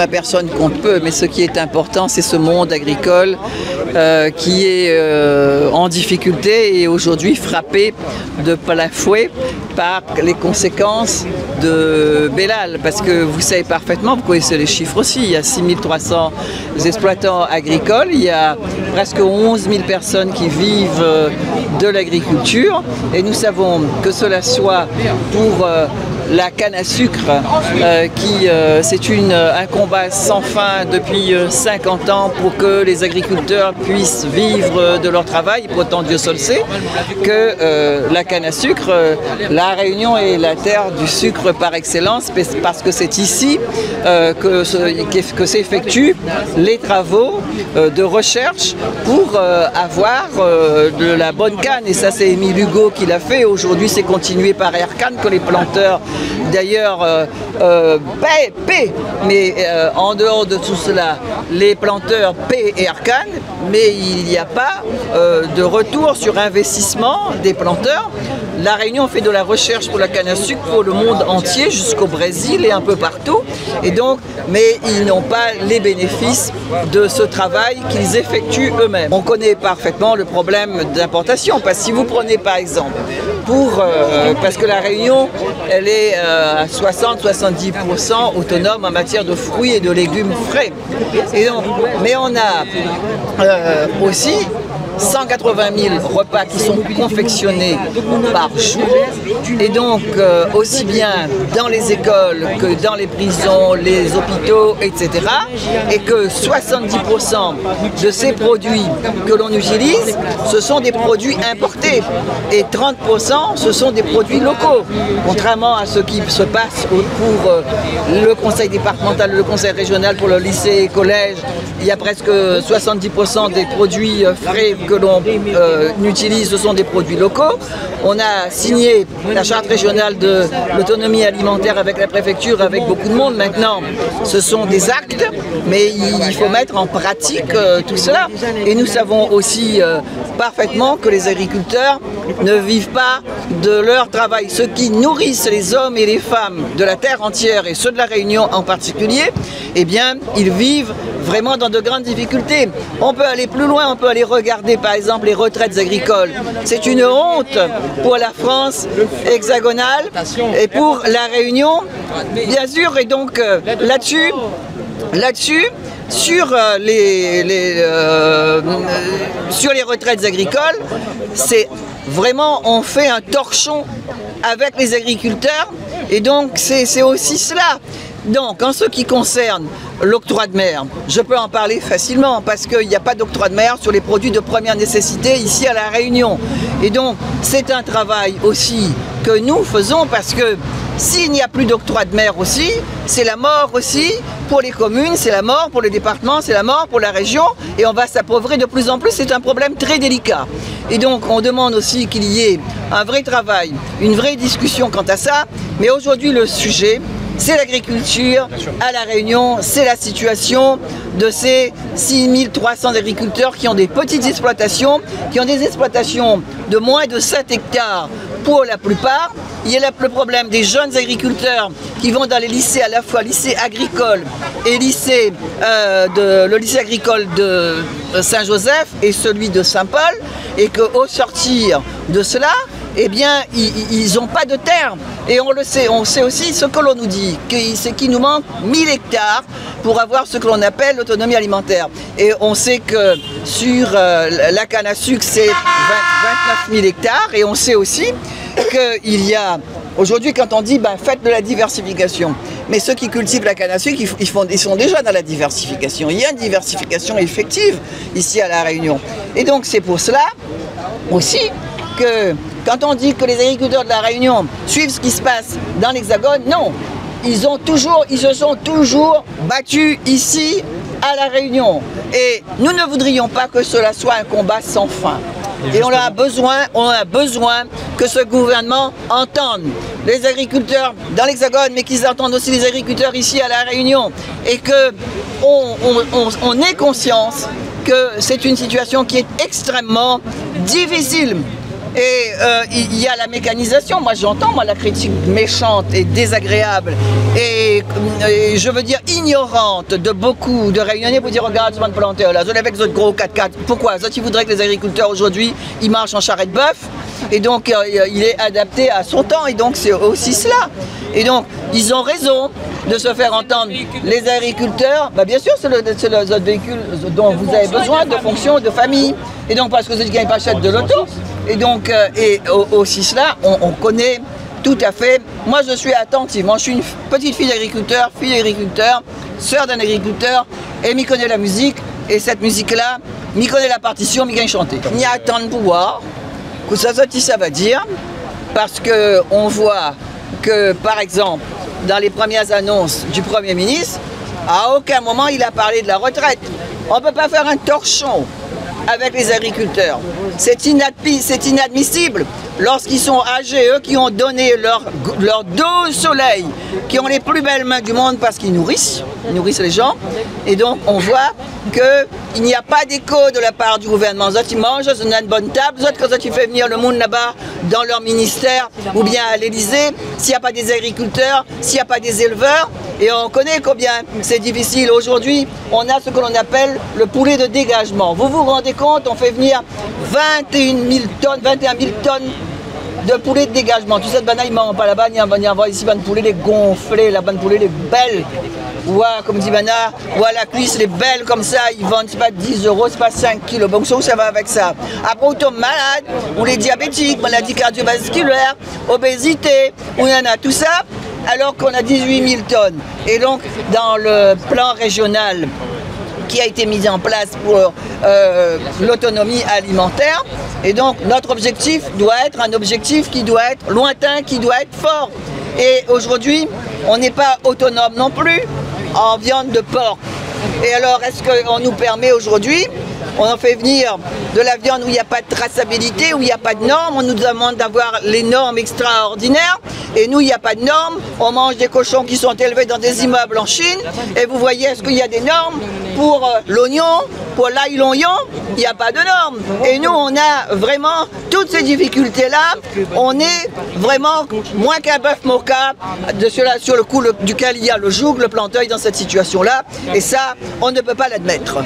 Ma personne compte peu, mais ce qui est important, c'est ce monde agricole qui est en difficulté et aujourd'hui frappé de plein fouet par les conséquences de Belal. Parce que vous savez parfaitement, vous connaissez les chiffres aussi, il y a 6300 exploitants agricoles, il y a presque 11 000 personnes qui vivent de l'agriculture et nous savons que cela soit pour la canne à sucre, c'est un combat sans fin depuis 50 ans pour que les agriculteurs puissent vivre de leur travail. Pourtant, Dieu seul sait que la canne à sucre, la Réunion est la terre du sucre par excellence, parce que c'est ici que s'effectuent les travaux de recherche pour avoir de la bonne canne. Et ça, c'est Émile Hugo qui l'a fait. Aujourd'hui, c'est continué par Aircan que les planteurs d'ailleurs paient, mais en dehors de tout cela, les planteurs paient Aircan, mais il n'y a pas de retour sur investissement des planteurs. La Réunion fait de la recherche pour la canne à sucre pour le monde entier, jusqu'au Brésil et un peu partout. Et donc, mais ils n'ont pas les bénéfices de ce travail qu'ils effectuent eux-mêmes. On connaît parfaitement le problème d'importation, parce que si vous prenez par exemple, parce que la Réunion, elle est à 60-70% autonome en matière de fruits et de légumes frais. Et donc, mais on a aussi 180 000 repas qui sont confectionnés par jour, et donc aussi bien dans les écoles que dans les prisons, les hôpitaux, etc. Et que 70% de ces produits que l'on utilise, ce sont des produits importés, et 30% ce sont des produits locaux. Contrairement à ce qui se passe pour le conseil départemental, le conseil régional, pour le lycée et collège, il y a presque 70% des produits frais que l'on utilise, ce sont des produits locaux. On a signé la charte régionale de l'autonomie alimentaire avec la préfecture, avec beaucoup de monde. Maintenant, ce sont des actes, mais il faut mettre en pratique tout cela. Et nous savons aussi parfaitement que les agriculteurs ne vivent pas de leur travail. Ceux qui nourrissent les hommes et les femmes de la terre entière, et ceux de la Réunion en particulier, eh bien, ils vivent vraiment dans de grandes difficultés. On peut aller plus loin, on peut aller regarder par exemple les retraites agricoles. C'est une honte pour la France hexagonale et pour la Réunion, bien sûr. Et donc là-dessus, sur les retraites agricoles, c'est vraiment, on fait un torchon avec les agriculteurs, et donc c'est aussi cela. Donc, en ce qui concerne l'octroi de mer, je peux en parler facilement parce qu'il n'y a pas d'octroi de mer sur les produits de première nécessité ici à La Réunion. Et donc, c'est un travail aussi que nous faisons, parce que s'il n'y a plus d'octroi de mer aussi, c'est la mort aussi pour les communes, c'est la mort pour le département, c'est la mort pour la région, et on va s'appauvrir de plus en plus. C'est un problème très délicat. Et donc, on demande aussi qu'il y ait un vrai travail, une vraie discussion quant à ça. Mais aujourd'hui, le sujet, c'est l'agriculture à La Réunion, c'est la situation de ces 6300 agriculteurs qui ont des petites exploitations, qui ont des exploitations de moins de 7 hectares pour la plupart. Il y a le problème des jeunes agriculteurs qui vont dans les lycées, à la fois lycée agricole et le lycée agricole de Saint-Joseph et celui de Saint-Paul, et qu'au sortir de cela, eh bien, ils n'ont pas de terre. Et on le sait, on sait aussi ce que l'on nous dit, c'est qu'il nous manque 1000 hectares pour avoir ce que l'on appelle l'autonomie alimentaire. Et on sait que sur la canne à sucre, c'est 29 000 hectares. Et on sait aussi qu'il y a, aujourd'hui, quand on dit faites de la diversification, mais ceux qui cultivent la canne à sucre, ils sont déjà dans la diversification. Il y a une diversification effective ici à La Réunion. Et donc c'est pour cela aussi que quand on dit que les agriculteurs de La Réunion suivent ce qui se passe dans l'Hexagone, non. Ils se sont toujours battus ici à La Réunion. Et nous ne voudrions pas que cela soit un combat sans fin. Et on a besoin que ce gouvernement entende les agriculteurs dans l'Hexagone, mais qu'ils entendent aussi les agriculteurs ici à La Réunion. Et qu'on ait conscience que c'est une situation qui est extrêmement difficile Et il y a la mécanisation. Moi j'entends la critique méchante et désagréable et je veux dire ignorante de beaucoup de Réunionnais pour dire regarde ce planteur là, avec ce gros 4x4. Pourquoi? Ça ils voudraient que les agriculteurs aujourd'hui ils marchent en charrette bœuf et donc il est adapté à son temps et donc c'est aussi cela. Et donc ils ont raison de se faire entendre. Les agriculteurs, bien sûr c'est le véhicule dont vous avez besoin de fonction de famille. Et donc parce que ceux qui gagnent pas achètent de l'auto. Et donc aussi cela, on connaît tout à fait. Moi je suis attentive, moi je suis une petite fille d'agriculteur, sœur d'un agriculteur, et m'y connaît la musique, et cette musique-là, m'y connaît la partition, m'y gagne chanter. Il y a tant de pouvoir, que ça va dire, parce qu'on voit que par exemple, dans les premières annonces du Premier ministre, à aucun moment il a parlé de la retraite. On ne peut pas faire un torchon avec les agriculteurs. C'est inadmissible. Lorsqu'ils sont âgés, eux qui ont donné leur dos au soleil, qui ont les plus belles mains du monde parce qu'ils nourrissent les gens. Et donc on voit qu'il n'y a pas d'écho de la part du gouvernement. Les autres ils mangent, ils ont une bonne table, les autres quand ils font venir le monde là-bas dans leur ministère ou bien à l'Élysée, s'il n'y a pas des agriculteurs, s'il n'y a pas des éleveurs, et on connaît combien c'est difficile. Aujourd'hui, on a ce que l'on appelle le poulet de dégagement. Vous vous rendez compte, on fait venir 21 000 tonnes de poulet de dégagement. Tout cette banane, il ne mange pas là-bas, il y a ici un poulet les gonflés, la bonne poulet les belles. Ouais, comme dit Bana, ou à la cuisse, les belles comme ça, ils vendent, c'est pas 10 €, c'est pas 5 kilos. Bon, ça va avec ça. Après, on tombe malade, ou les diabétiques, maladie cardiovasculaire, obésité, où il y en a tout ça, alors qu'on a 18 000 tonnes. Et donc, dans le plan régional qui a été mis en place pour l'autonomie alimentaire, et donc notre objectif doit être un objectif qui doit être lointain, qui doit être fort. Et aujourd'hui, on n'est pas autonome non plus en viande de porc. Et alors, est-ce qu'on nous permet aujourd'hui, on en fait venir de la viande où il n'y a pas de traçabilité, où il n'y a pas de normes, on nous demande d'avoir les normes extraordinaires, et nous, il n'y a pas de normes, on mange des cochons qui sont élevés dans des immeubles en Chine, et vous voyez, est-ce qu'il y a des normes pour l'oignon, pour l'ail l'oignon? Il n'y a pas de normes. Et nous, on a vraiment toutes ces difficultés-là, on est vraiment moins qu'un bœuf moka de cela sur le coup duquel il y a le joug, le planteuil dans cette situation-là, et ça, on ne peut pas l'admettre.